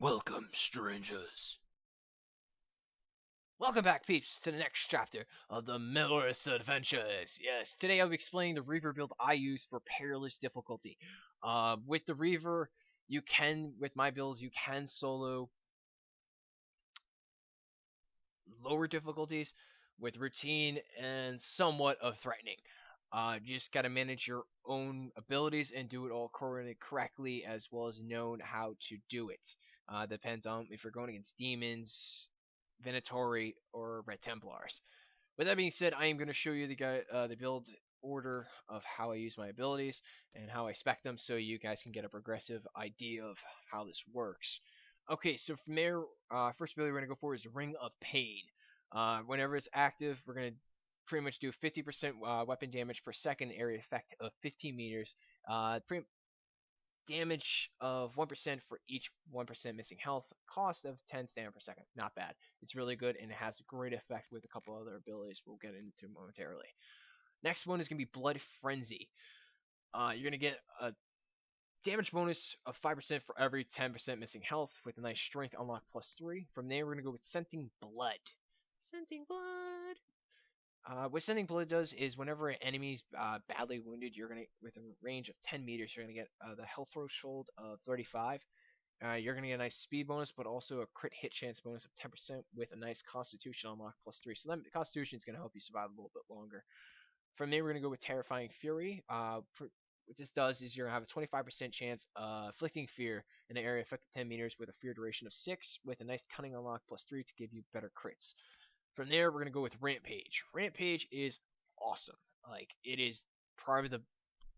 Welcome, strangers. Welcome back, peeps, to the next chapter of the Miller's Adventures. Yes, today I'll be explaining the Reaver build I use for Perilous Difficulty. With the Reaver, with my build, you can solo lower difficulties with routine and somewhat of threatening. You just gotta manage your own abilities and do it all correctly, as well as known how to do it. Depends on if you're going against demons, Venatori, or Red Templars. With that being said, I am going to show you the build order of how I use my abilities and how I spec them, so you guys can get a progressive idea of how this works. Okay, so from there, first ability we're going to go for is Ring of Pain. Whenever it's active, we're going to pretty much do 50% weapon damage per second, area effect of 15 meters. Damage of 1% for each 1% missing health, cost of 10 stamina per second. Not bad. It's really good, and it has a great effect with a couple other abilities we'll get into momentarily. Next one is going to be Blood Frenzy. You're going to get a damage bonus of 5% for every 10% missing health with a nice strength unlock +3. From there, we're going to go with Scenting Blood. Scenting Blood. What Sending Blood does is whenever an enemy's badly wounded, you're gonna, with a range of 10 meters, you're gonna get the health threshold of 35. You're gonna get a nice speed bonus, but also a crit hit chance bonus of 10% with a nice Constitution unlock +3. So that Constitution is gonna help you survive a little bit longer. From there, we're gonna go with Terrifying Fury. What this does is you're gonna have a 25% chance of inflicting fear in an area affected 10 meters with a fear duration of 6, with a nice Cunning unlock +3 to give you better crits. From there, we're gonna go with Rampage. Rampage is awesome. Like, it is probably the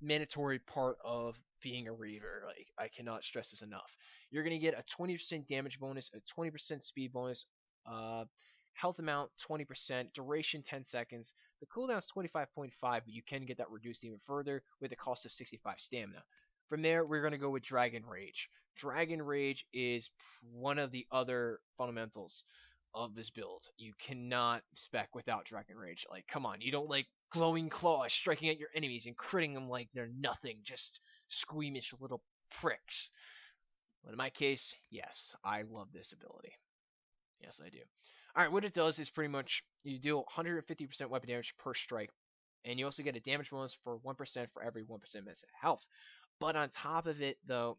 mandatory part of being a Reaver. Like, I cannot stress this enough. You're gonna get a 20% damage bonus, a 20% speed bonus, uh, health amount 20%, duration 10 seconds. The cooldown is 25.5, but you can get that reduced even further with a cost of 65 stamina. From there, we're gonna go with Dragon Rage. Dragon Rage is one of the other fundamentals of this build. You cannot spec without Dragon Rage. Like, come on, you don't like glowing claws striking at your enemies and critting them like they're nothing, just squeamish little pricks. But in my case, yes, I love this ability. Yes, I do. Alright, what it does is pretty much you deal 150% weapon damage per strike, and you also get a damage bonus for 1% for every 1% missing health. But on top of it, though,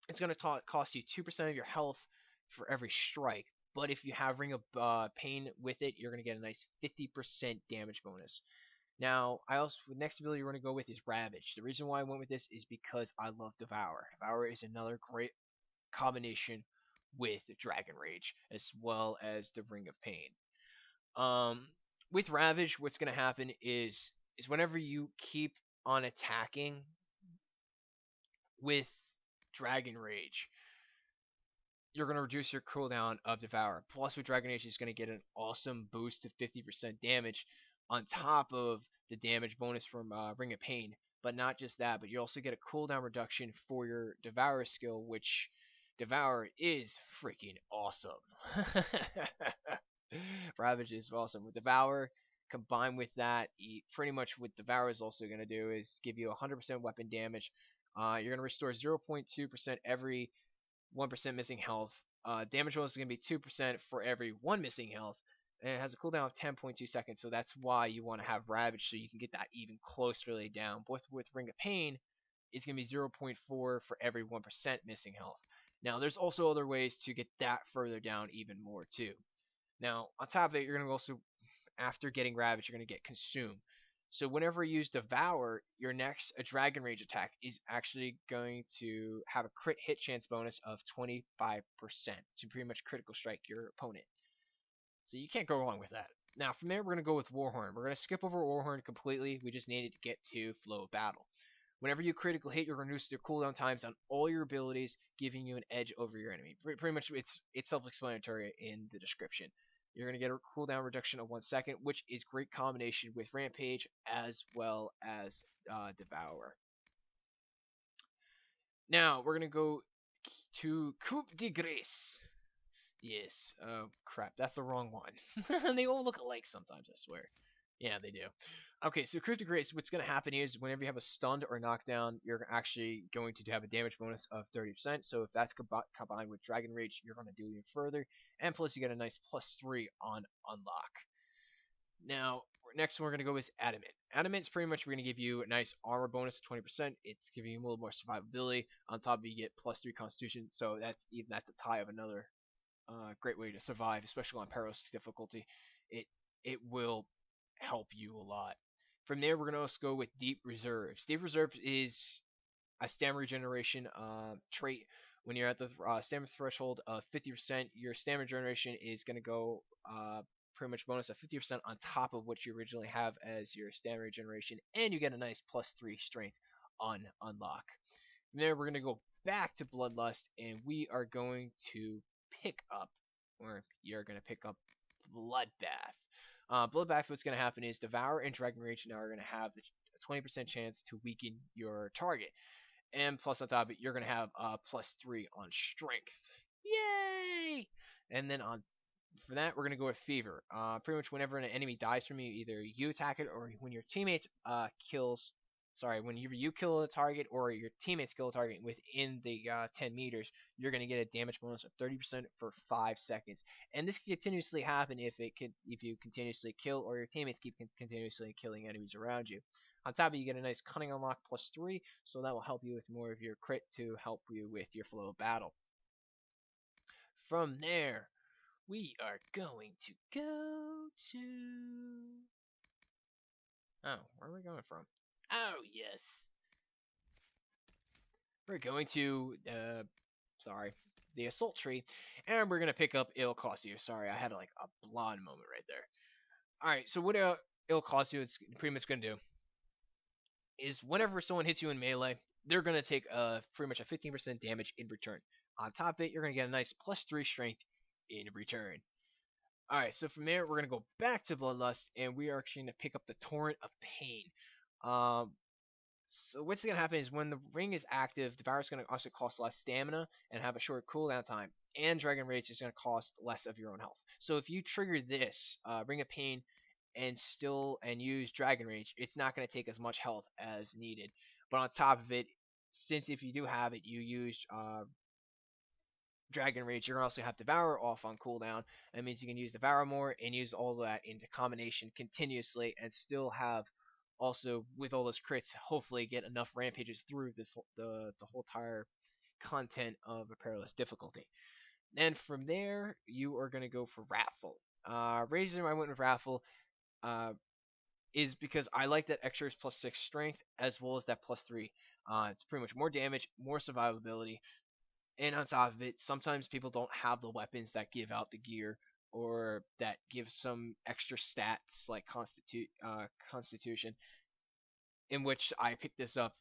it's going to cost you 2% of your health for every strike. But if you have Ring of Pain with it, you're going to get a nice 50% damage bonus. Now, the next ability we're going to go with is Ravage. The reason why I went with this is because I love Devour. Devour is another great combination with Dragon Rage, as well as the Ring of Pain. With Ravage, what's going to happen is whenever you keep on attacking with Dragon Rage, you're going to reduce your cooldown of Devour. Plus, with Dragon Rage, is going to get an awesome boost to 50% damage on top of the damage bonus from Ring of Pain. But not just that, but you also get a cooldown reduction for your Devour skill, which Devour is freaking awesome. Ravage is awesome. With Devour, combined with that, pretty much what Devour is also going to do is give you 100% weapon damage. You're going to restore 0.2% every 1% missing health. Damage bonus is going to be 2% for every 1 missing health. And it has a cooldown of 10.2 seconds, so that's why you want to have Ravage, so you can get that even closer laid down. But with Ring of Pain, it's going to be 0.4 for every 1% missing health. Now, there's also other ways to get that further down even more, too. Now, on top of it, you're going to also, after getting Ravage, you're going to get Consume. So whenever you use Devour, your next Dragon Rage attack is actually going to have a crit hit chance bonus of 25% to pretty much critical strike your opponent. So you can't go wrong with that. Now from there, we're going to go with Warhorn. We're going to skip over Warhorn completely. We just needed to get to Flow of Battle. Whenever you critical hit, you're going to reduce your cooldown times on all your abilities, giving you an edge over your enemy. Pretty much, it's self-explanatory in the description. You're going to get a cooldown reduction of 1 second, which is great combination with Rampage as well as Devour. Now, we're going to go to Coup De Grace. Yes. Oh, crap. That's the wrong one. They all look alike sometimes, I swear. Yeah, they do. Okay, so Coup De Grace, what's going to happen is whenever you have a stunned or knockdown, you're actually going to have a damage bonus of 30%. So if that's combined with Dragon Rage, you're going to do even further. And plus, you get a nice +3 on unlock. Now, next we're going to go with Adamant. Adamant's pretty much we're going to give you a nice armor bonus of 20%. It's giving you a little more survivability. On top of it, you get +3 Constitution. So that's a tie of another great way to survive, especially on Perilous Difficulty. It it will help you a lot. From there, we're gonna also go with Deep Reserves. Deep Reserves is a stamina regeneration trait. When you're at the stamina threshold of 50%, your stamina regeneration is gonna go pretty much bonus of 50% on top of what you originally have as your stamina regeneration, and you get a nice +3 strength on unlock. From there, we're gonna go back to Bloodlust, and we are going to pick up, or you're gonna pick up Bloodbath. Bloodbath, what's going to happen is Devour and Dragon Rage now are going to have the 20% chance to weaken your target. And plus on top of it, you're going to have +3 on strength. Yay! And then on for that, we're going to go with Fever. Pretty much whenever an enemy dies from you, either you attack it or when your teammate kills. Sorry, when you kill a target or your teammates kill a target within the 10 meters, you're going to get a damage bonus of 30% for 5 seconds. And this can continuously happen if you continuously kill or your teammates keep continuously killing enemies around you. On top of it, you get a nice Cunning Unlock +3, so that will help you with more of your crit to help you with your flow of battle. From there, we are going to go to... Oh, where are we going from? Oh, yes. We're going to, the Assault Tree, and we're going to pick up It'll Cost You. Sorry, I had like a blonde moment right there. Alright, so what It'll Cost You, it's pretty much going to do, is whenever someone hits you in melee, they're going to take pretty much a 15% damage in return. On top of it, you're going to get a nice +3 strength in return. Alright, so from there, we're going to go back to Bloodlust, and we are actually going to pick up the Torrent of Pain. So what's going to happen is when the ring is active, Devour is going to also cost less stamina and have a short cooldown time, and Dragon Rage is going to cost less of your own health. So if you trigger this, Ring of Pain, and use Dragon Rage, it's not going to take as much health as needed. But on top of it, since if you do have it, you use Dragon Rage, you're going to also have Devour off on cooldown. That means you can use Devour more and use all that into combination continuously and still have also with all those crits hopefully get enough rampages through the whole entire content of a Perilous Difficulty. And from there, you are going to go for Wrathful. Reason I went with Wrathful is because I like that extra +6 strength as well as that +3. It's pretty much more damage, more survivability, and on top of it, sometimes people don't have the weapons that give out the gear or that give some extra stats like Constitution, in which I picked this up.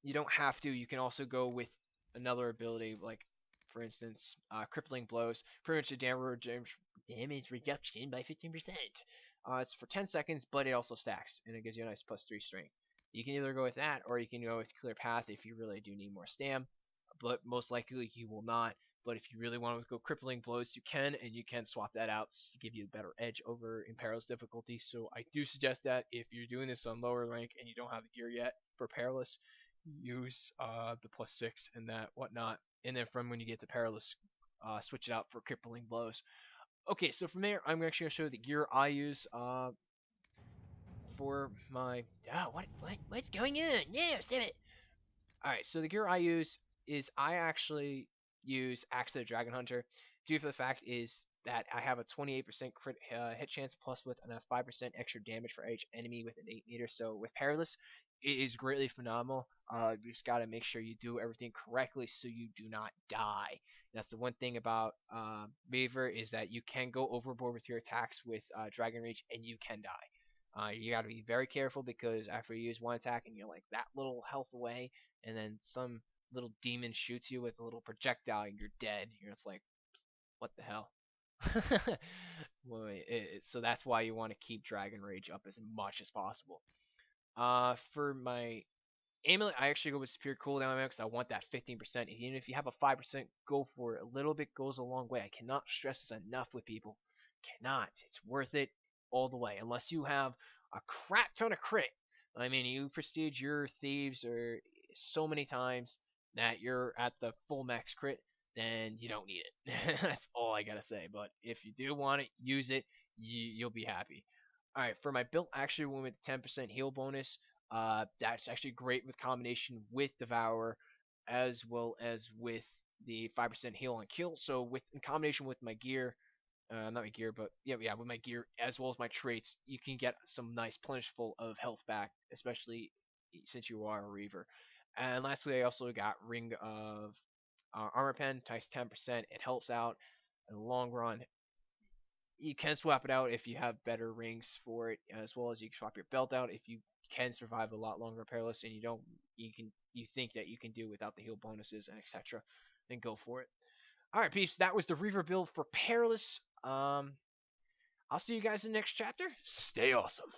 You don't have to. You can also go with another ability, like for instance, Crippling Blows. Pretty much a damage reduction by 15%. It's for 10 seconds, but it also stacks, and it gives you a nice +3 strength. You can either go with that, or you can go with Clear Path if you really do need more stam, but most likely you will not. But if you really want to go Crippling Blows, you can, and you can swap that out to give you a better edge over in Perilous Difficulty. So I do suggest that if you're doing this on lower rank and you don't have the gear yet for Perilous, use the +6 and that whatnot, and then from when you get to Perilous, switch it out for Crippling Blows. Okay, so from there, I'm actually going to show you the gear I use for my... what's going on? No, stop it! Alright, so the gear I use is I actually use Axe of the Dragon Hunter. Due for the fact is that I have a 28% crit hit chance plus with a 5% extra damage for each enemy within 8 meters. So with Perilous, it is greatly phenomenal. You just gotta make sure you do everything correctly so you do not die. That's the one thing about Reaver is that you can go overboard with your attacks with Dragon Rage and you can die. You gotta be very careful because after you use one attack and you're like that little health away, and then some little demon shoots you with a little projectile and you're dead. You're just like, what the hell? So that's why you want to keep Dragon Rage up as much as possible. For my amulet, I actually go with Superior Cooldown because I want that 15%. Even if you have a 5%, go for it. A little bit goes a long way. I cannot stress this enough with people. Cannot. It's worth it. all the way, unless you have a crap ton of crit. I mean, you prestige your thieves or so many times that you're at the full max crit, then you don't need it. That's all I gotta say. But if you do want it, use it. You'll be happy. All right, for my build, I actually went with 10% heal bonus. That's actually great with combination with Devour, as well as with the 5% heal on kill. So with in combination with my gear, not my gear, but yeah, with my gear as well as my traits, you can get some nice plentiful of health back, especially since you are a Reaver. And lastly, I also got Ring of Armor Pen, times 10%. It helps out in the long run. You can swap it out if you have better rings for it, as well as you can swap your belt out if you can survive a lot longer perilous and you think that you can do without the heal bonuses and etc. Then go for it. All right, peeps, that was the Reaver build for Perilous. I'll see you guys in the next chapter. Stay awesome.